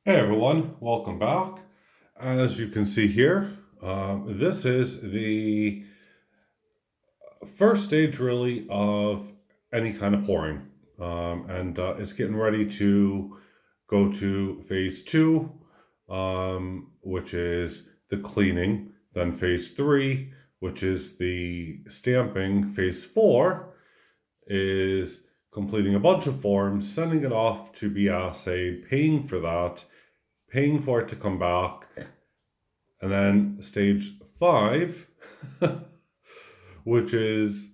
Hey everyone, welcome back. As you can see here, this is the first stage really of any kind of pouring. And it's getting ready to go to phase two, which is the cleaning. Then phase three, which is the stamping. Phase four is completing a bunch of forms, sending it off to be assayed, paying for that, paying for it to come back, and then stage five, which is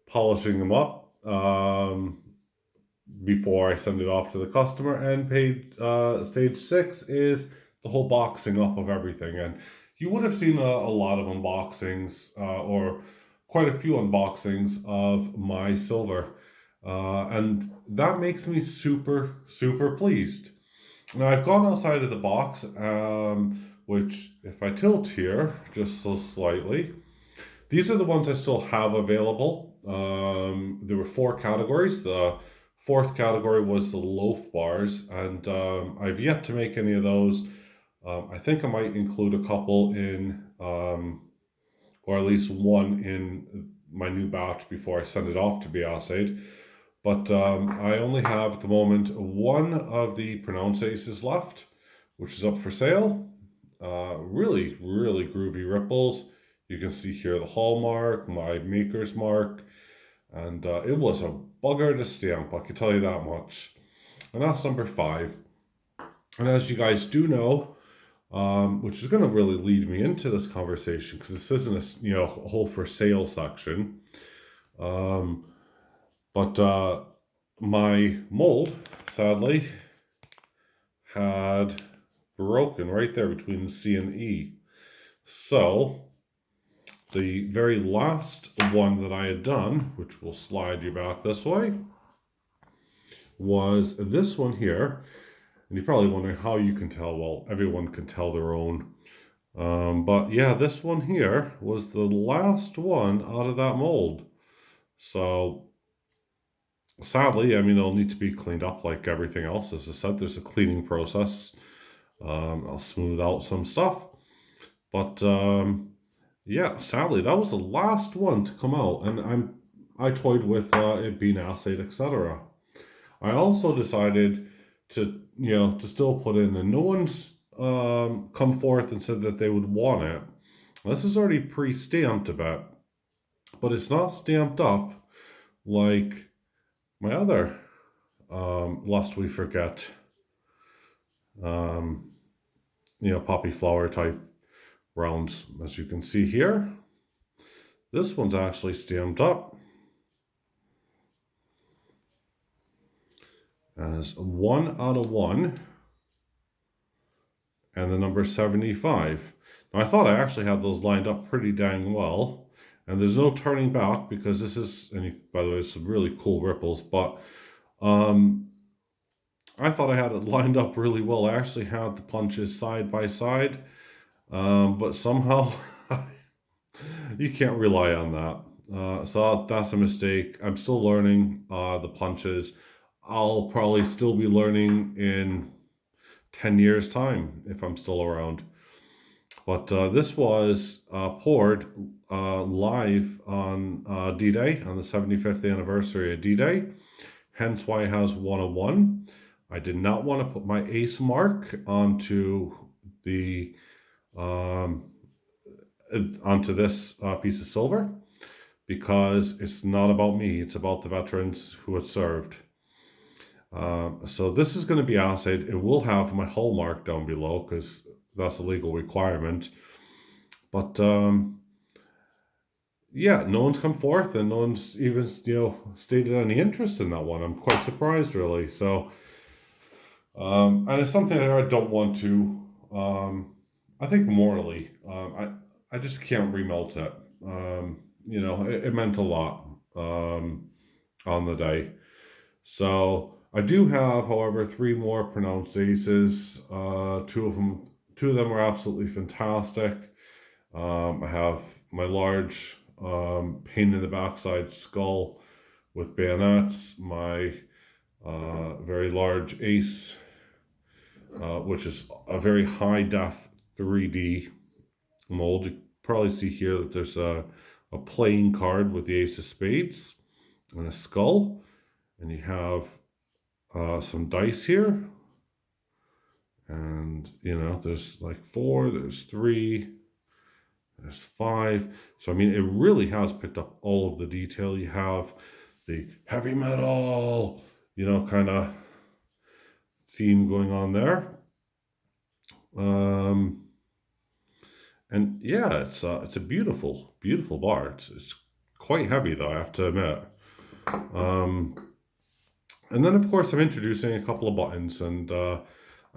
polishing them up before I send it off to the customer. And stage six is the whole boxing up of everything. And you would have seen a lot of unboxings or quite a few unboxings of my silver. And that makes me super, super pleased. Now I've gone outside of the box, which if I tilt here just so slightly, these are the ones I still have available. There were four categories. The fourth category was the loaf bars, and I've yet to make any of those. I think I might include a couple in, or at least one in my new batch before I send it off to be assayed. But I only have at the moment one of the pronounce aces left, which is up for sale. Really, really groovy ripples. You can see here the hallmark, my maker's mark, and it was a bugger to stamp, I can tell you that much. And that's number five. And as you guys do know, which is going to really lead me into this conversation because this isn't a whole for sale section. Um, but my mold, sadly, had broken right there between the C and E. So the very last one that I had done, which will slide you back this way, was this one here. And you're probably wondering how you can tell. Well, everyone can tell their own. But yeah, this one here was the last one out of that mold. So sadly, I mean, it'll need to be cleaned up like everything else. As I said, there's a cleaning process. I'll smooth out some stuff. But yeah, sadly, that was the last one to come out, and I toyed with it being assayed, etc. I also decided to still put in, and no one's come forth and said that they would want it. This is already pre-stamped a bit, but it's not stamped up like my other lest we forget um, poppy flower type rounds. As you can see here, this one's actually stamped up as 1 out of 1 and the number 75. Now, I thought I actually had those lined up pretty dang well, and there's no turning back because this is, and by the way, some really cool ripples, but um, I thought I had it lined up really well. I actually had the punches side by side, but somehow you can't rely on that. So that's a mistake. I'm still learning the punches. I'll probably still be learning in 10 years' time if I'm still around. But this was poured live on D Day, on the 75th anniversary of D Day, hence why it has 101. I did not want to put my ace mark the um, onto this piece of silver because it's not about me, it's about the veterans who it served. So this is going to be assayed. It will have my hallmark down below because that's a legal requirement. But yeah, no one's come forth and no one's even stated any interest in that one. I'm quite surprised, really. So, and it's something that I don't want to. I think morally, I just can't remelt it. It meant a lot on the day. So I do have, however, three more pronounced aces. Two of them were absolutely fantastic. I have my large pain in the backside skull with bayonets, my very large ace which is a very high def 3D mold. You can probably see here that there's a playing card with the ace of spades and a skull, and you have some dice here. And, there's like four, there's three, there's five. So, I mean, it really has picked up all of the detail. You have the heavy metal, kind of theme going on there. And yeah, it's a beautiful, beautiful bar. It's quite heavy though, I have to admit. Um, and then of course I'm introducing a couple of buttons, and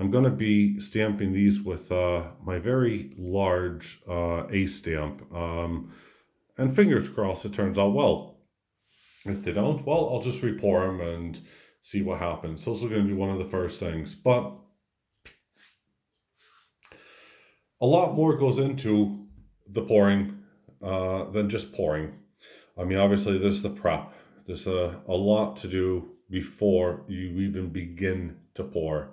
I'm going to be stamping these with my very large A stamp. And fingers crossed it turns out well. If they don't, well, I'll just repour them and see what happens. Those are going to be one of the first things. But a lot more goes into the pouring than just pouring. I mean, obviously, there's the prep. There's a lot to do before you even begin to pour.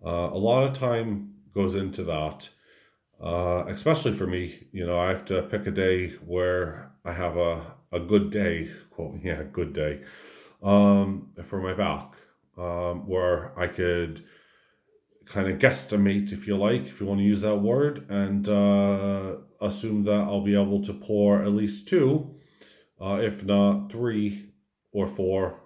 A lot of time goes into that, especially for me. I have to pick a day where I have a good day, quote, yeah, good day, for my back, where I could kind of guesstimate, if you like, if you want to use that word, and assume that I'll be able to pour at least two, if not three or four,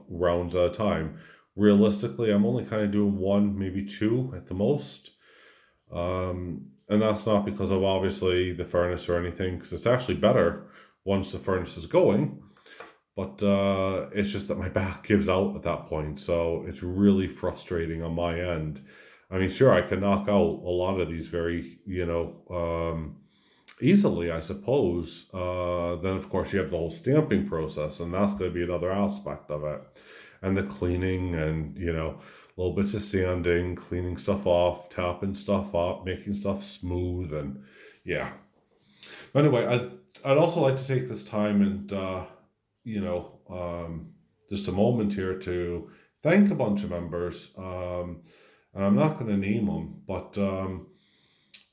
rounds at a time. Realistically, I'm only kind of doing one, maybe two at the most. And that's not because of obviously the furnace or anything, because it's actually better once the furnace is going. But it's just that my back gives out at that point. So it's really frustrating on my end. I mean, sure, I can knock out a lot of these very, easily, I suppose. Then, of course, you have the whole stamping process, and that's going to be another aspect of it. And the cleaning and, little bits of sanding, cleaning stuff off, tapping stuff up, making stuff smooth, and yeah. But anyway, I'd also like to take this time and, just a moment here to thank a bunch of members. And I'm not going to name them, but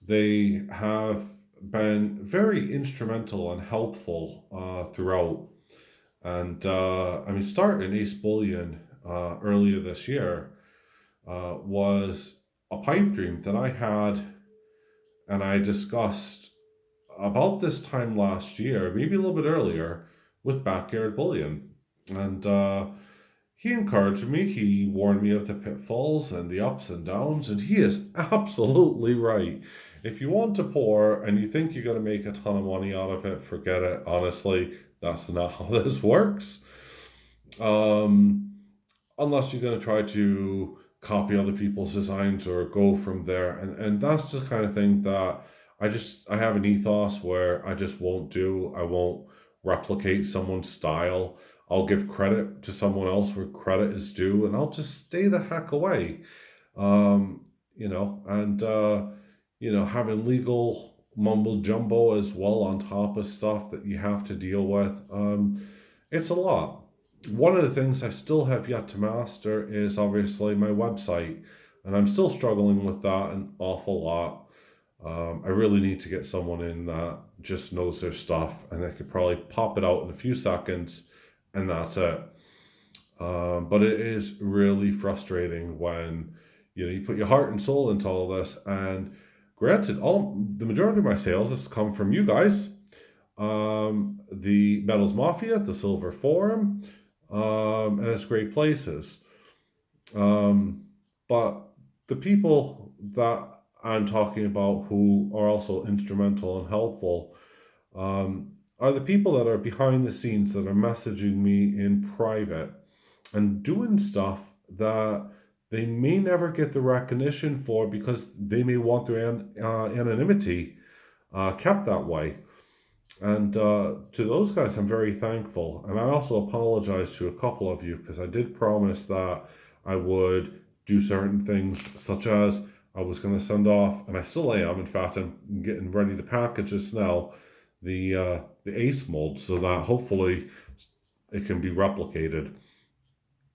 they have been very instrumental and helpful throughout. And I mean, starting Ace Bullion earlier this year was a pipe dream that I had, and I discussed about this time last year, maybe a little bit earlier, with Backyard Bullion. And he encouraged me, he warned me of the pitfalls and the ups and downs, and he is absolutely right. If you want to pour and you think you're going to make a ton of money out of it, forget it. Honestly, that's not how this works. Unless you're going to try to copy other people's designs or go from there. And that's the kind of thing that I have an ethos where I just won't do. I won't replicate someone's style. I'll give credit to someone else where credit is due, and I'll just stay the heck away. Having legal mumbo jumbo as well on top of stuff that you have to deal with, it's a lot. One of the things I still have yet to master is obviously my website, and I'm still struggling with that an awful lot. I really need to get someone in that just knows their stuff, and they could probably pop it out in a few seconds, and that's it. But it is really frustrating when you put your heart and soul into all this. And granted, the majority of my sales has come from you guys, the Metals Mafia, the Silver Forum, and it's great places. But the people that I'm talking about who are also instrumental and helpful are the people that are behind the scenes that are messaging me in private and doing stuff that they may never get the recognition for because they may want their anonymity kept that way. And to those guys, I'm very thankful. And I also apologize to a couple of you because I did promise that I would do certain things, such as I was going to send off, and I still am. In fact, I'm getting ready to package this now, the ace mold, so that hopefully it can be replicated.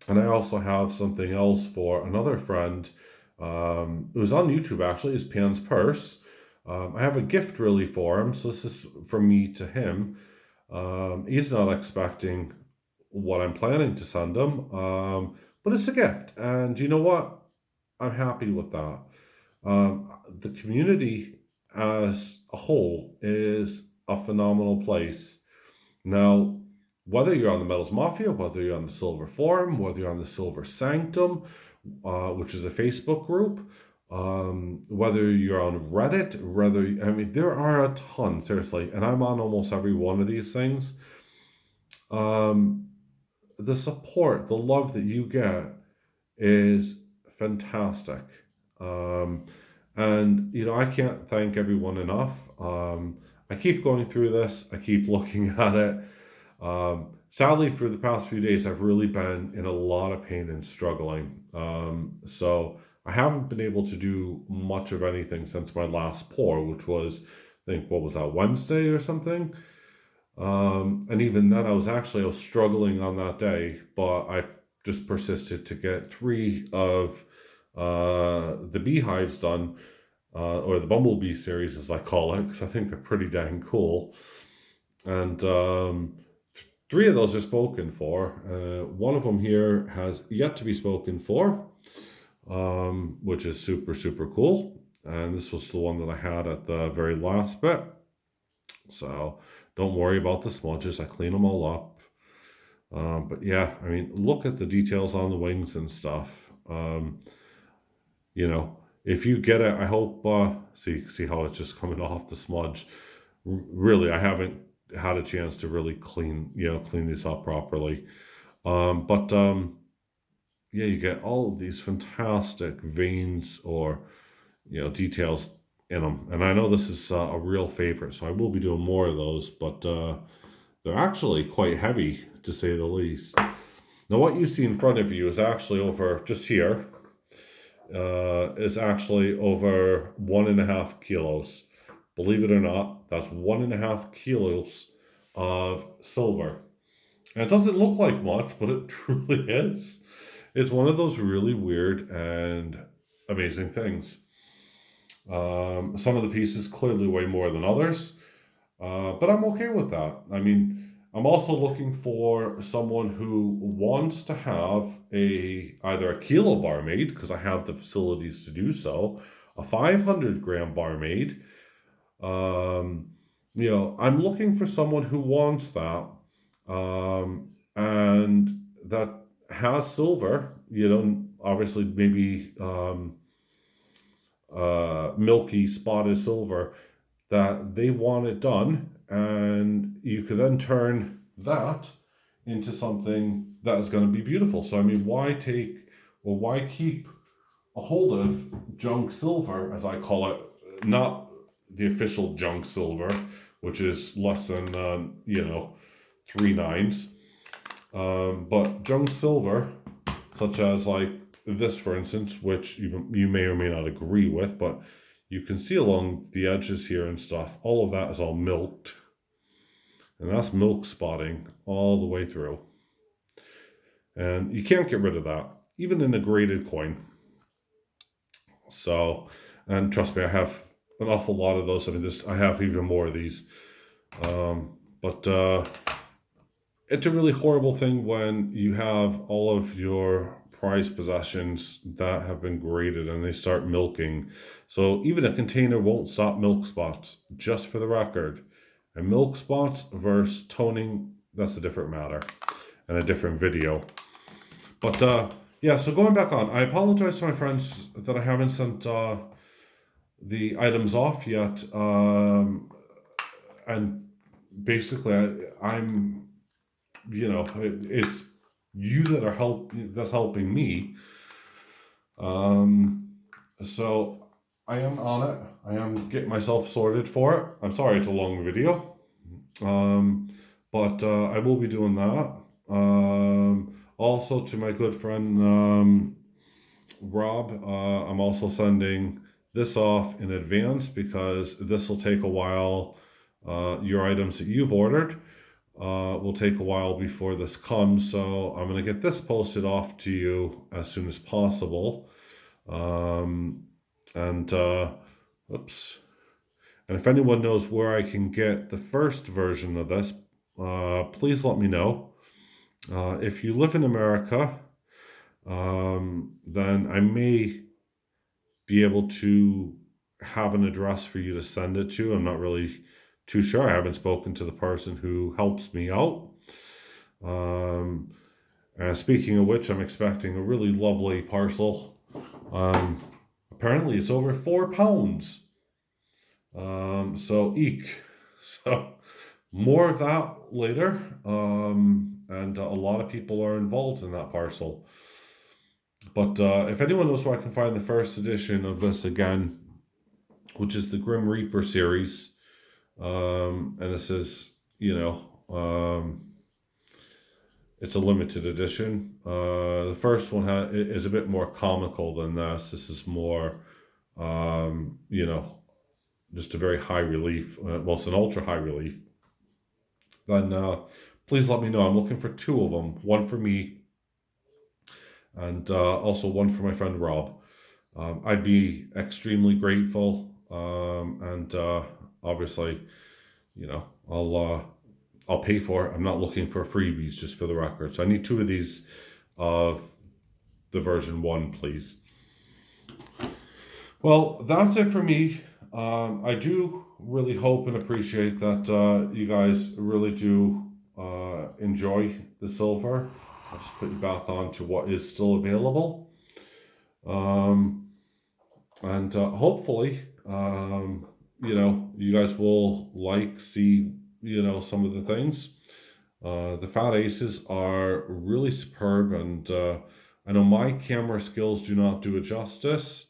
And I also have something else for another friend. It was on YouTube actually, is Pan's Purse. I have a gift really for him. So this is from me to him. He's not expecting what I'm planning to send him, but it's a gift. And you know what? I'm happy with that. The community as a whole is a phenomenal place. Now, whether you're on the Metals Mafia, whether you're on the Silver Forum, whether you're on the Silver Sanctum, which is a Facebook group, whether you're on Reddit, I mean, there are a ton, seriously, and I'm on almost every one of these things. Um, the support, the love that you get is fantastic. Um, and, I can't thank everyone enough. I keep going through this, I keep looking at it. Sadly, for the past few days, I've really been in a lot of pain and struggling. So I haven't been able to do much of anything since my last pour, which was, I think, what was that, Wednesday or something? And even then, I was struggling on that day, but I just persisted to get three of the beehives done, or the bumblebee series, as I call it, because I think they're pretty dang cool. And three of those are spoken for. One of them here has yet to be spoken for, which is super, super cool. And this was the one that I had at the very last bit. So don't worry about the smudges. I clean them all up. But yeah, I mean, look at the details on the wings and stuff. If you get it, I hope, see how it's just coming off the smudge. Really, I haven't had a chance to really clean this up properly. But yeah, you get all of these fantastic veins or details in them, and I know this is a real favorite, so I will be doing more of those. But they're actually quite heavy, to say the least. Now, what you see in front of you is actually over just here. Is actually over 1.5 kilos. Believe it or not, that's 1.5 kilos of silver. And it doesn't look like much, but it truly is. It's one of those really weird and amazing things. Some of the pieces clearly weigh more than others, but I'm okay with that. I mean, I'm also looking for someone who wants to have either a kilo bar made, because I have the facilities to do so, a 500-gram bar made. I'm looking for someone who wants that, and that has silver. Obviously maybe milky spotted silver, that they want it done, and you could then turn that into something that is going to be beautiful. So I mean, why keep a hold of junk silver, as I call it, not the official junk silver, which is less than 3 nines, but junk silver, such as like this, for instance, which you may or may not agree with, but you can see along the edges here and stuff, all of that is all milked. And that's milk spotting all the way through. And you can't get rid of that, even in a graded coin. So, and trust me, I have an awful lot of those. I mean, I have even more of these. But it's a really horrible thing when you have all of your prized possessions that have been graded and they start milking. So even a container won't stop milk spots, just for the record. And milk spots versus toning, that's a different matter and a different video. But yeah, so going back on, I apologize to my friends that I haven't sent the items off yet. And basically, I'm, it's you that's helping me. So I am on it. I am getting myself sorted for it. I'm sorry it's a long video. But I will be doing that. Also to my good friend Rob, I'm also sending this off in advance, because this will take a while. Your items that you've ordered. will take a while before this comes, so I'm going to get this posted off to you as soon as possible. And oops. And if anyone knows where I can get the first version of this, please let me know. If you live in America, then I may be able to have an address for you to send it to. I'm not really too sure. I haven't spoken to the person who helps me out. Speaking of which, I'm expecting a really lovely parcel. Apparently, it's over £4. So eek. So more of that later. And a lot of people are involved in that parcel. But if anyone knows where I can find the first edition of this again, which is the Grim Reaper series, and this is, it's a limited edition. The first one is a bit more comical than this. This is more, just a very high relief. Well, it's an ultra high relief. Then please let me know. I'm looking for 2 of them. One for me, and also one for my friend Rob. I'd be extremely grateful. And obviously, I'll pay for it. I'm not looking for freebies, just for the record. So I need 2 of these of the version 1, please. Well, that's it for me. I do really hope and appreciate that you guys really do enjoy the silver. I'll just put you back on to what is still available. And hopefully, you guys will see, some of the things. The Fat Aces are really superb, and I know my camera skills do not do it justice.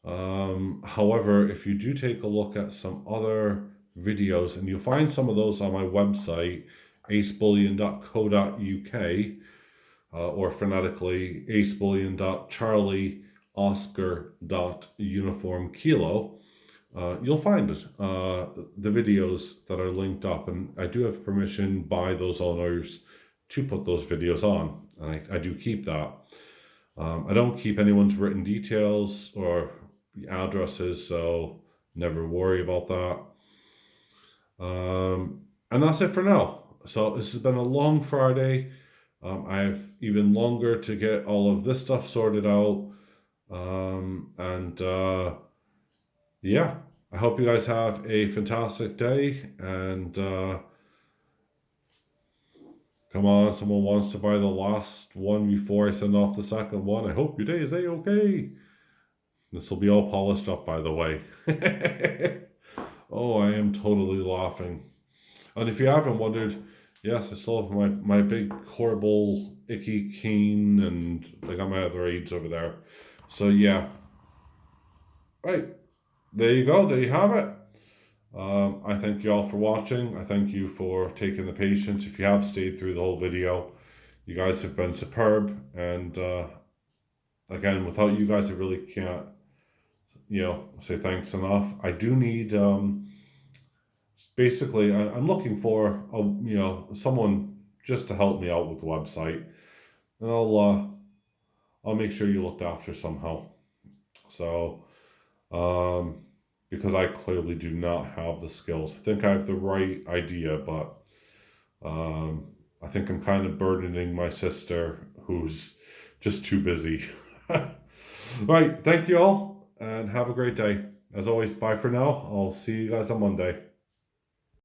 However, if you do take a look at some other videos, and you'll find some of those on my website, acebullion.co.uk, or phonetically acebullion.charlieoscar.uniformkilo, you'll find it. The videos that are linked up, and I do have permission by those owners to put those videos on, and I do keep that. I don't keep anyone's written details or addresses, so never worry about that. And that's it for now. So this has been a long Friday. I have even longer to get all of this stuff sorted out. Yeah, I hope you guys have a fantastic day. And come on, someone wants to buy the last one before I send off the second one. I hope your day is A-okay. This will be all polished up, by the way. Oh, I am totally laughing. And if you haven't wondered, yes, I still have my big, horrible, icky cane, and I got my other aids over there. So, yeah. Right. There you go. There you have it. I thank you all for watching. I thank you for taking the patience. If you have stayed through the whole video, you guys have been superb. And, again, without you guys, I really can't, say thanks enough. I do need, basically, I'm looking for, someone just to help me out with the website. And I'll make sure you looked after somehow. So, because I clearly do not have the skills. I think I have the right idea, but I think I'm kind of burdening my sister, who's just too busy. Right, thank you all, and have a great day. As always, bye for now. I'll see you guys on Monday.